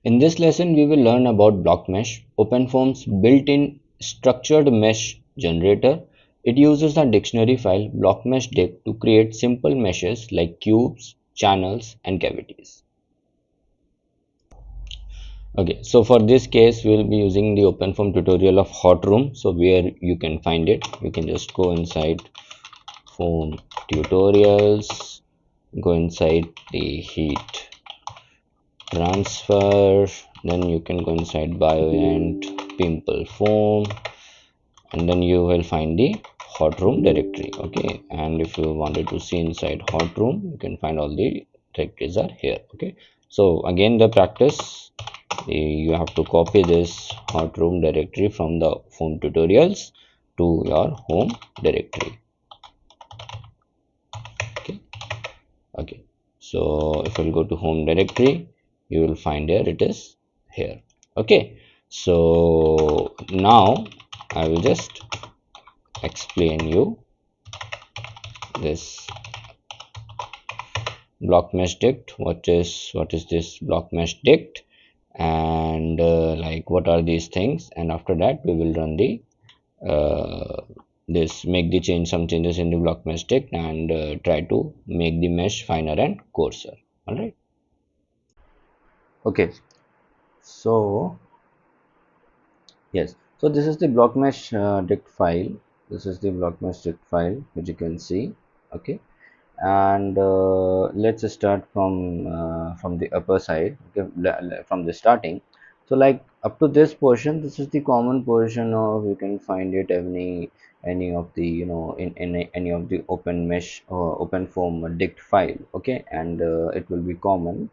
In this lesson, we will learn about BlockMesh, OpenFOAM's built-in structured mesh generator. It uses the dictionary file blockMeshDict to create simple meshes like cubes, channels, and cavities. Okay, so for this case, we will be using the OpenFOAM tutorial of hot room. So where you can find it, you can just go inside Foam tutorials, go inside the heat transfer, then you can go inside bioent pimple foam, and then you will find the hot room directory. Okay, and if you wanted to see inside hot room, you can find all the directories are here. Okay, so again the practice, you have to copy this hot room directory from the foam tutorials to your home directory. Okay, okay, so if you go to home directory, you will find here it is here. Okay, so now I will just explain you this blockMeshDict. What is this blockMeshDict, and like what are these things, and after that we will run the some changes in the blockMeshDict and try to make the mesh finer and coarser. All right. Okay, so yes, so this is the blockmesh dict file. This is the blockmesh dict file which you can see. Okay, and let's start from the upper side. Okay, from the starting. So like up to this portion, this is the common portion of, you can find it any of the, in any of the open mesh or open form dict file. Okay, and it will be common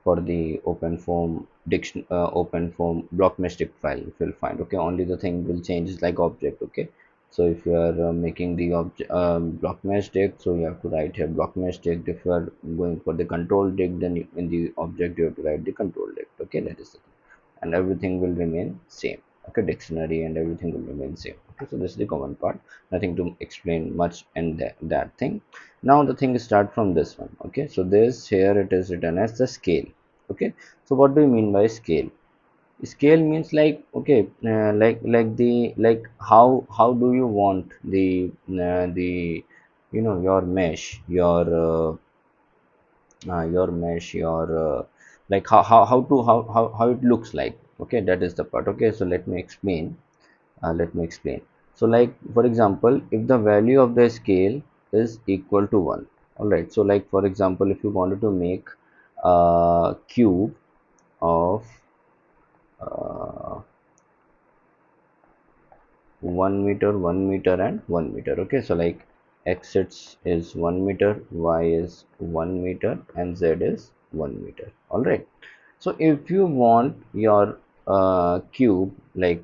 for the OpenFOAM blockMeshDict file. If you'll find, okay, only the thing will change is like object. Okay, so if you are making the object blockMeshDict, so you have to write here blockMeshDict. If you are going for the control dict, then in the object you have to write the control dict. Okay, that is the thing, and everything will remain same. Okay, dictionary and everything will remain same. Okay, so this is the common part, nothing to explain much in that thing. Now the thing start from this one. Okay, so this here it is written as the scale. Okay, so what do you mean by scale? Scale means like, okay, like how do you want the your mesh, your mesh, your like how it looks like. Okay, that is the part. Okay, so let me explain. So like for example, if the value of the scale is equal to 1, all right, so like for example, if you wanted to make a cube of uh, 1 meter, 1 meter and 1 meter. Okay, so like x is 1 meter, y is 1 meter and z is 1 meter. All right, so if you want your cube, like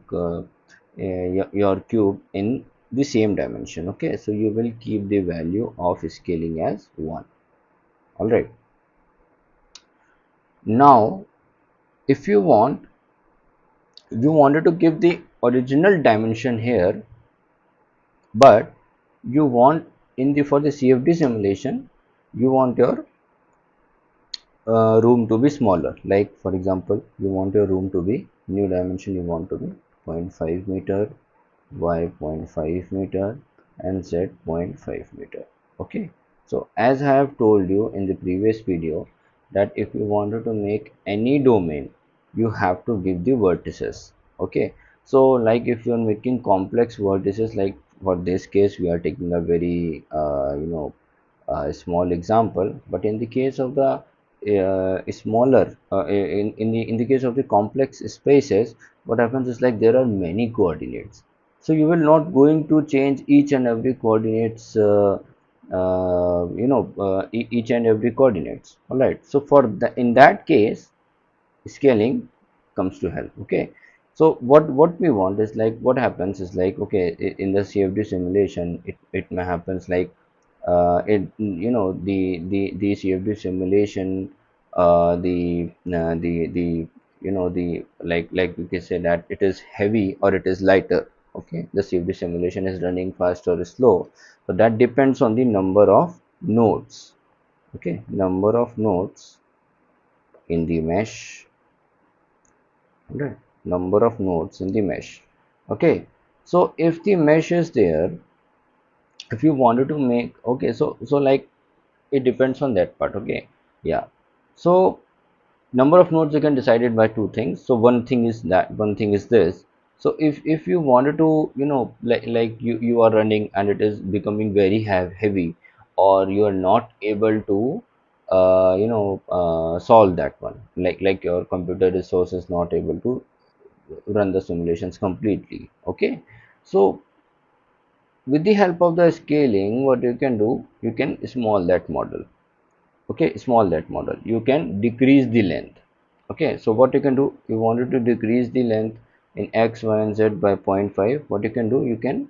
your cube in the same dimension, okay, so you will keep the value of scaling as 1. All right, now if you wanted to give the original dimension here, but you want in the for the CFD simulation, you want your room to be smaller. Like for example, you want your room to be new dimension, you want to be 0.5 meter, y 0.5 meter and z 0.5 meter. Okay, so as I have told you in the previous video, that if you wanted to make any domain, you have to give the vertices. Okay, so like if you are making complex vertices, like for this case we are taking a very small example, but in the case of the smaller in the case of the complex spaces, what happens is like there are many coordinates, so you will not going to change each and every coordinates each and every coordinates. All right, so for the in that case, scaling comes to help. Okay, so what we want is like, what happens is like, okay, in the CFD simulation, it may happens like the CFD simulation, the the like we can say that it is heavy or it is lighter. Okay, the CFD simulation is running fast or slow, so that depends on the number of nodes. Okay, number of nodes in the mesh right? Number of nodes in the mesh. Okay, so if the mesh is there, if you wanted to make, okay, so like it depends on that part. Okay, yeah. So number of nodes you can decide it by two things. So one thing is that, one thing is this. So if you wanted to, like you are running and it is becoming very heavy, or you are not able to solve that one, like your computer resource is not able to run the simulations completely. Okay, so with the help of the scaling, what you can do, you can small that model. Okay, small that model, you can decrease the length. Okay, so what you can do, you wanted to decrease the length in x, y and z by zero point 0.5. What you can do, you can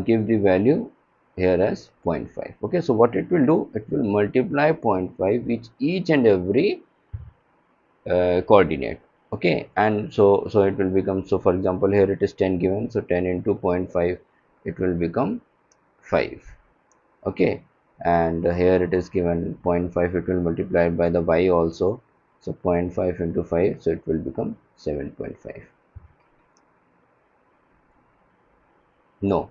give the value here as zero point 0.5. Okay, so what it will do, it will multiply zero point 0.5 with each and every coordinate. Okay, and so it will become, so for example here it is 10 given, so 10 into zero point 0.5, it will become 5. Okay, and here it is given zero point 0.5, it will multiply by the y also, so zero point 0.5 into 5, so it will become 7.5. No,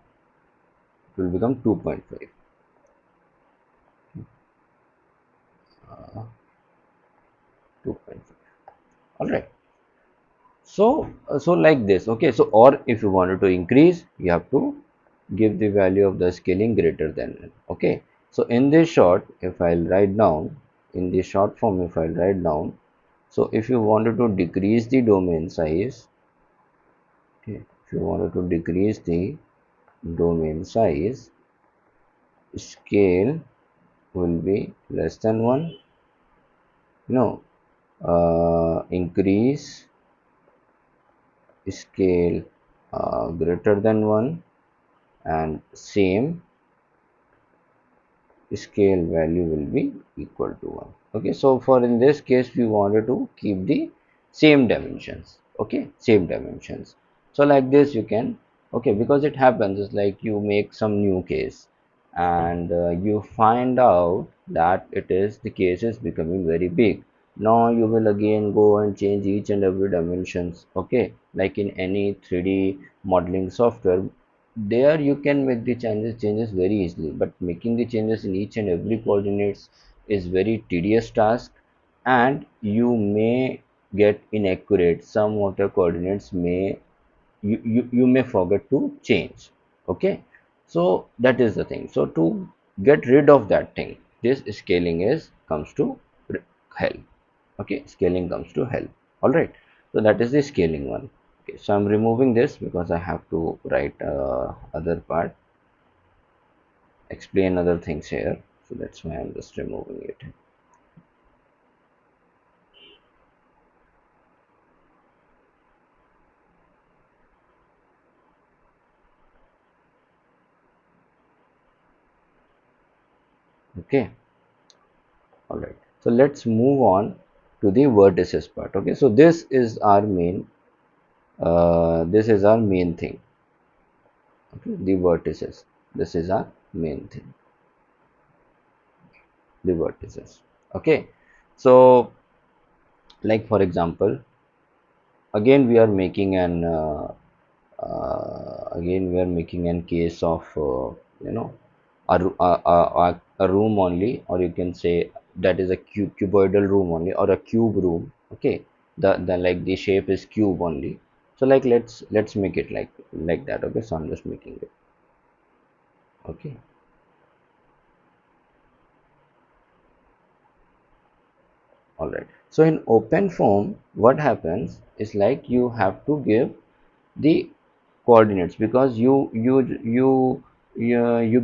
it will become 2.5. 2.5. All right, so like this. Okay, so or if you wanted to increase, you have to give the value of the scaling greater than n. Okay, so in this short, if I'll write down, in the short form, if I'll write down, so if you wanted to decrease the domain size, okay, if you wanted to decrease the domain size, scale will be less than 1. No, increase scale greater than 1, and same scale value will be equal to 1. Okay, so for in this case we wanted to keep the same dimensions. Okay, same dimensions. So like this you can, okay, because it happens is like you make some new case, and you find out that it is, the case is becoming very big. Now you will again go and change each and every dimensions. Okay, like in any 3D modeling software, there you can make the changes very easily, but making the changes in each and every coordinates is very tedious task, and you may get inaccurate. Some of the coordinates may, you may forget to change. Okay, so that is the thing. So to get rid of that thing, this scaling is comes to help. Okay, scaling comes to help. All right, so that is the scaling one. Okay, so I'm removing this because I have to write other part, explain other things here, so that's why I'm just removing it. Okay, all right, so let's move on to the vertices part. Okay, so this is our main, this is our main thing. Okay, the vertices, this is our main thing, the vertices. Okay, so like for example, again we are making an again we are making an case of you know a room only, or you can say that is a cuboidal room only, or a cube room. Okay, the like the shape is cube only. So like let's make it like that. Okay, so I'm just making it. Okay, all right, so in OpenFOAM what happens is like you have to give the coordinates, because you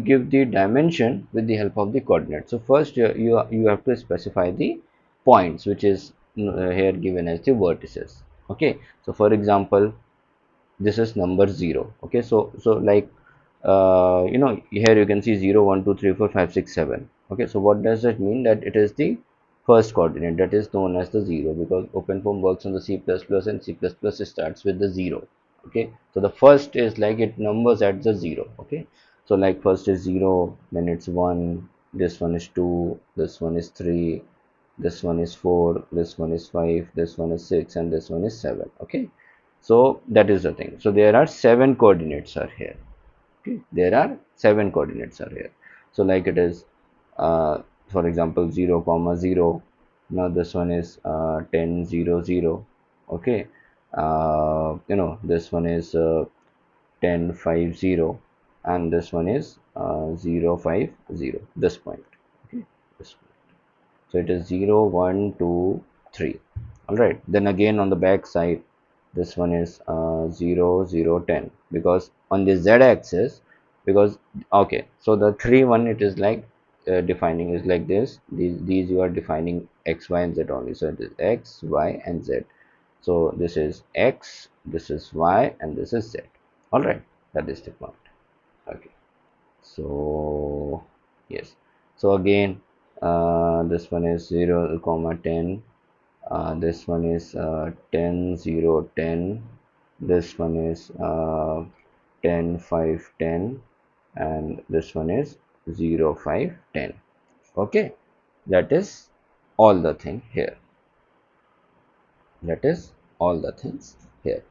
give the dimension with the help of the coordinates. So first you have to specify the points, which is here given as the vertices. Okay, so for example, this is number 0. Okay, so like here you can see 0 1 2 3 4 5 6 7. Okay, so what does that mean? That it is the first coordinate, that is known as the 0, because OpenFOAM works on the C++, and C++ starts with the 0. Okay, so the first is like it numbers at the 0. Okay, so like first is 0, then it's 1, this one is 2, this one is 3, this one is 4, this one is 5, this one is 6, and this one is 7. Okay, so that is the thing. So there are 7 coordinates are here. Okay, there are 7 coordinates are here. So like it is for example 0 comma 0. Now this one is 10 0 0. Okay, this one is 10 5 0, and this one is 0 5 0, this point. Okay, this point. So it is 0 1 2 3. All right, then again on the back side, this one is 0 0 10, because on the z axis, because okay, so the 3 one, it is like defining is like this. These you are defining x y and z only, so it is x y and z. So this is x, this is y, and this is z. All right, that is the point. Okay, so yes, so again this one is 0 comma 10, this one is 10 0 10, this one is 10 5 10, and this one is 0 5 10. Okay, that is all the thing here. That is all the things here.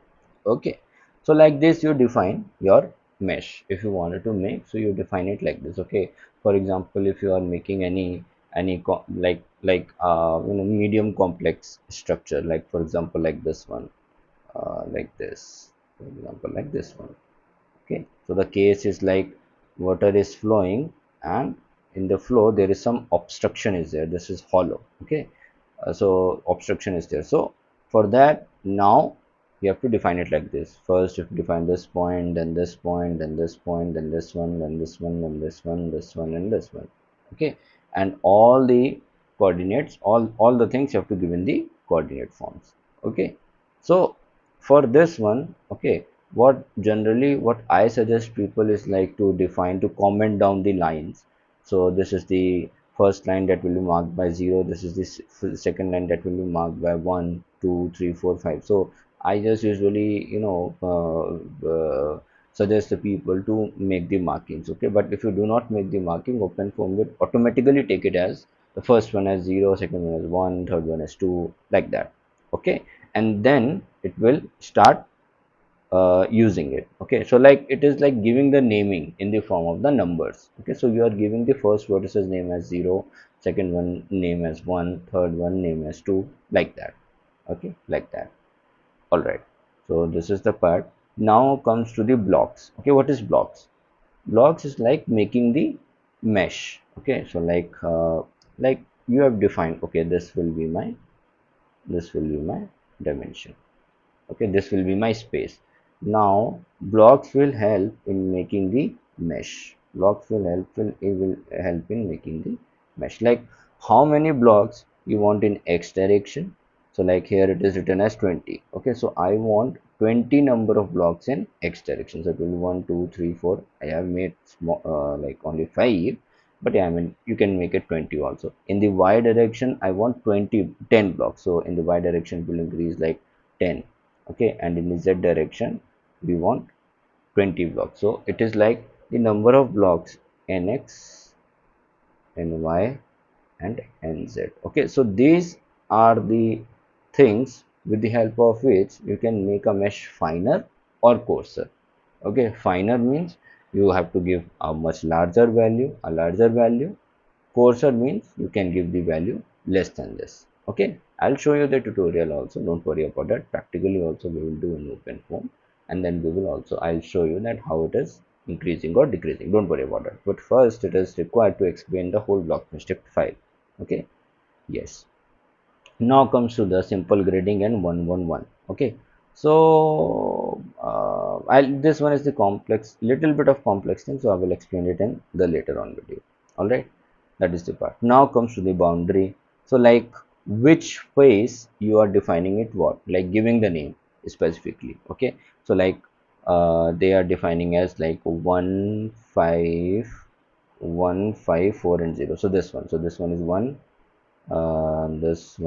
Okay, so like this you define your mesh. If you wanted to make, so you define it like this. Okay, for example, if you are making medium complex structure, like for example like this one, like this, for example like this one. Okay, so the case is like water is flowing, and in the flow there is some obstruction is there. This is hollow. Okay, so obstruction is there. So for that, now you have to define it like this. First you have to define this point, then this point, then this point, then this one, then this one, then this one, this one, and this one. Okay, and all the coordinates, all the things you have to give in the coordinate forms. Okay, so for this one, okay, what I suggest people is like to define, to comment down the lines. So this is the first line that will be marked by 0, this is the second line that will be marked by 1 2 3 4 5. So I just usually suggest the people to make the markings. Okay, but if you do not make the marking, OpenFOAM will automatically take it as the first one as 0, second one as 1, third one as 2, like that. Okay, and then it will start using it. Okay, so like it is like giving the naming in the form of the numbers. Okay, so you are giving the first vertices name as 0, second one name as 1, third one name as 2, like that. Okay, like that. All right, so this is the part. Now comes to the blocks. Okay, what is blocks? Blocks is like making the mesh. Okay, so like you have defined, okay, this will be my dimension. Okay, this will be my space. Now blocks will help in making the mesh. Blocks will help in making the mesh. Like how many blocks you want in x direction. So like here it is written as 20. Okay, so I want 20 number of blocks in x direction. So it will be 1 2 3 4. I have made small like only 5, but yeah, I mean you can make it 20 also. In the y direction I want 10 blocks. So in the y direction it will increase like 10. Okay, and in the z direction we want 20 blocks. So it is like the number of blocks nx, ny, and nz. Okay, so these are the things with the help of which you can make a mesh finer or coarser. Okay, finer means you have to give a much larger value, coarser means you can give the value less than this. Okay, I'll show you the tutorial also, don't worry about that. Practically also we will do in OpenFOAM, and then we will also, I'll show you that how it is increasing or decreasing, don't worry about it. But first it is required to explain the whole blockMeshDict file. Okay, yes. Now comes to the simple grading and 111. Okay, so this one is the complex, little bit of complex thing, so I will explain it in the later on video. All right, that is the part. Now comes to the boundary. So like which phase you are defining it, what, like giving the name specifically. Okay, so like they are defining as like 1 5 1 5 4 and 0. So this one, is 1, this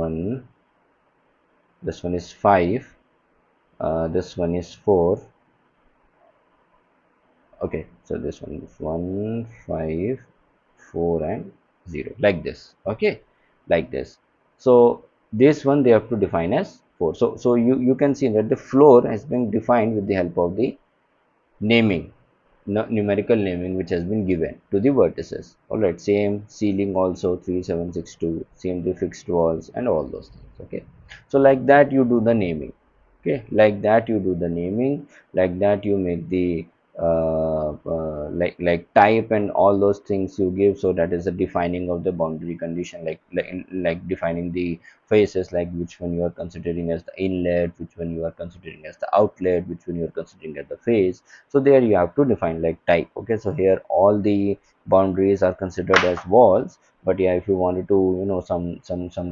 one is 5, this one is 4. Okay, so this one is 1 5 4 and 0, like this. Okay, like this. So this one they have to define as 4. So you can see that the floor has been defined with the help of the naming, numerical naming which has been given to the vertices. All right, same ceiling also 3762, same the fixed walls and all those things. Okay, so like that you do the naming. Okay, like that you do the naming, like that you make the like type and all those things you give. So that is the defining of the boundary condition, like defining the faces, like which one you are considering as the inlet, which one you are considering as the outlet, which one you are considering as the face. So there you have to define like type. Okay, so here all the boundaries are considered as walls, but yeah, if you wanted to, you know, some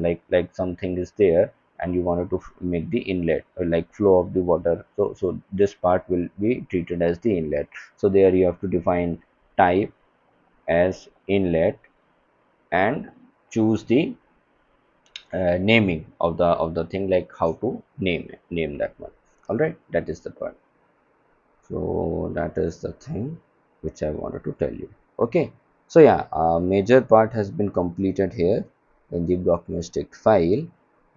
like something is there and you wanted to make the inlet or like flow of the water, so this part will be treated as the inlet. So there you have to define type as inlet and choose the naming of the thing, like how to name that one. All right, that is the part. So that is the thing which I wanted to tell you. Okay, so yeah, major part has been completed here in the blockMeshDict file.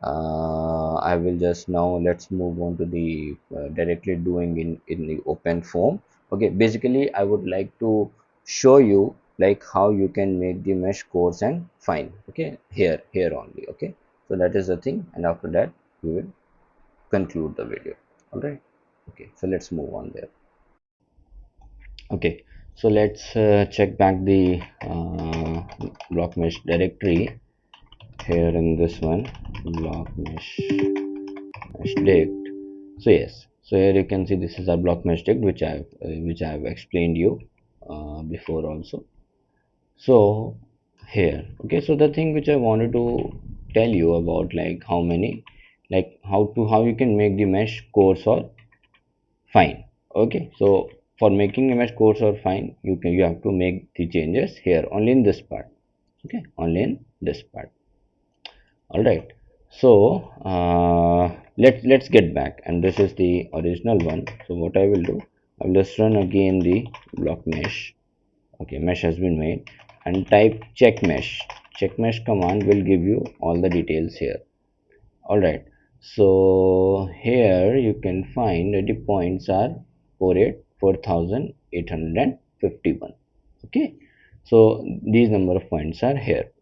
I will just now, let's move on to the directly doing in the OpenFOAM. Okay, basically I would like to show you like how you can make the mesh coarse and fine. Okay, here only. Okay, so that is the thing, and after that we will conclude the video. All right. Okay, so let's move on there. Okay, so let's check back the blockmesh directory here in this one, blockmeshdict. So yes, so here you can see this is our blockmeshdict which I have explained you before also. So here, okay, so the thing which I wanted to tell you about, like how many, like how you can make the mesh coarse or fine. Okay, so for making image coarse or fine, you have to make the changes here only in this part. Okay, only in this part. All right, so let's get back, and this is the original one. So what I will do, I will just run again the block mesh. Okay, mesh has been made, and type check mesh. Check mesh command will give you all the details here. All right, so here you can find that the points are 484851. Okay, so these number of points are here.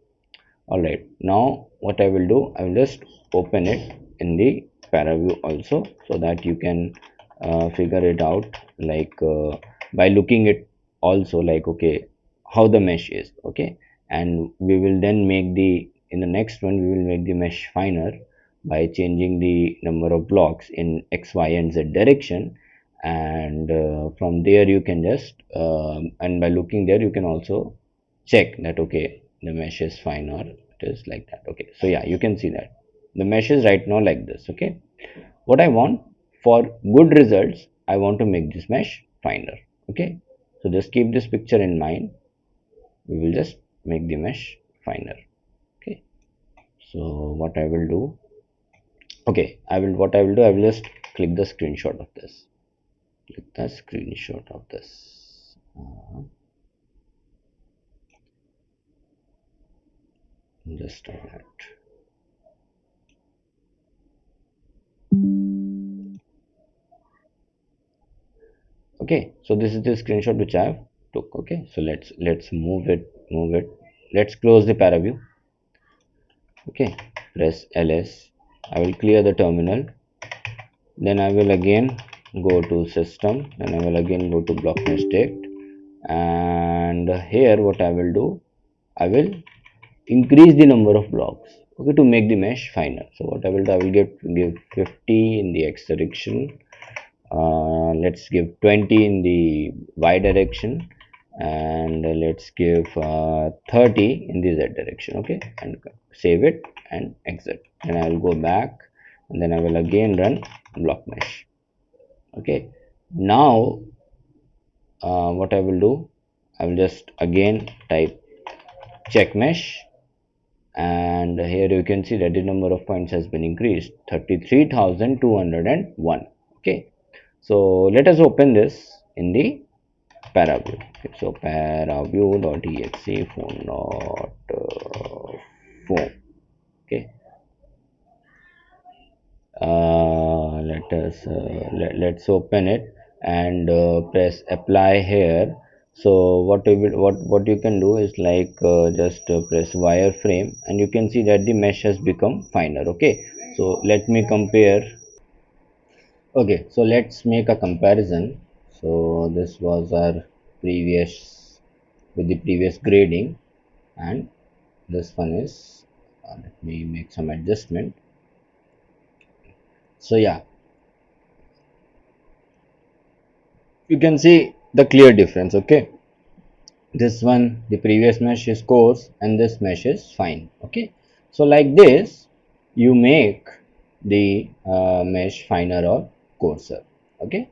All right, now what I will do, I will just open it in the paraview also, so that you can figure it out, like by looking it also, like okay, how the mesh is. Okay, and we will then make the, in the next one we will make the mesh finer by changing the number of blocks in x, y and z direction. And from there you can just and by looking there you can also check that okay, the mesh is fine or it is like that. Okay, so yeah, you can see that the mesh is right now like this. Okay, what I want, for good results, I want to make this mesh finer. Okay, so just keep this picture in mind. We will just make the mesh finer. Okay, so what I will do, okay, what I will do, I will just click the screenshot of this. Click the screenshot of this. Just a minute. Okay, so this is the screenshot which I have took. Okay, so let's move it. Let's close the paraview. Okay, press ls. I will clear the terminal, then I will again go to system, then I will again go to blockMeshDict, and here what I will do, I will increase the number of blocks, okay, to make the mesh finer. So what I will do, I will give 50 in the x direction, let's give 20 in the y direction, and let's give 30 in the z direction. Okay, and save it and exit. Then I will go back, and then I will again run blockmesh. Okay, now what I will do, I will just again type check mesh, and here you can see that the number of points has been increased, 33,201. Okay, so let us open this in the paraview. Okay, so paraview.exe phone. Okay, let's open it and press apply here. So what you can do is like just press wireframe, and you can see that the mesh has become finer. Okay, so let me compare. Okay, so let's make a comparison. So this was our previous, with the previous grading, and this one is let me make some adjustment. So yeah, you can see the clear difference. Okay, this one, the previous mesh is coarse and this mesh is fine. Okay, so like this you make the mesh finer or coarser. Okay,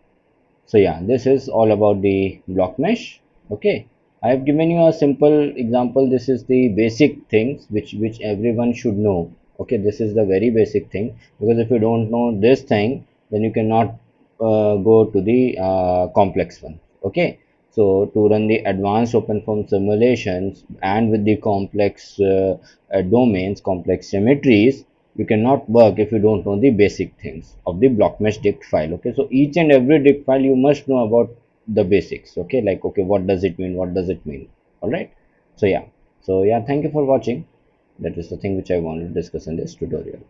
so yeah, this is all about the block mesh. Okay, I have given you a simple example. This is the basic things which everyone should know. Okay, this is the very basic thing, because if you don't know this thing, then you cannot go to the complex one. Okay, so to run the advanced OpenFOAM simulations and with the complex domains, complex symmetries, you cannot work if you don't know the basic things of the blockMeshDict file. Okay, so each and every dict file you must know about the basics. Okay, like, okay, what does it mean, what does it mean? All right, so yeah, thank you for watching. That is the thing which I wanted to discuss in this tutorial.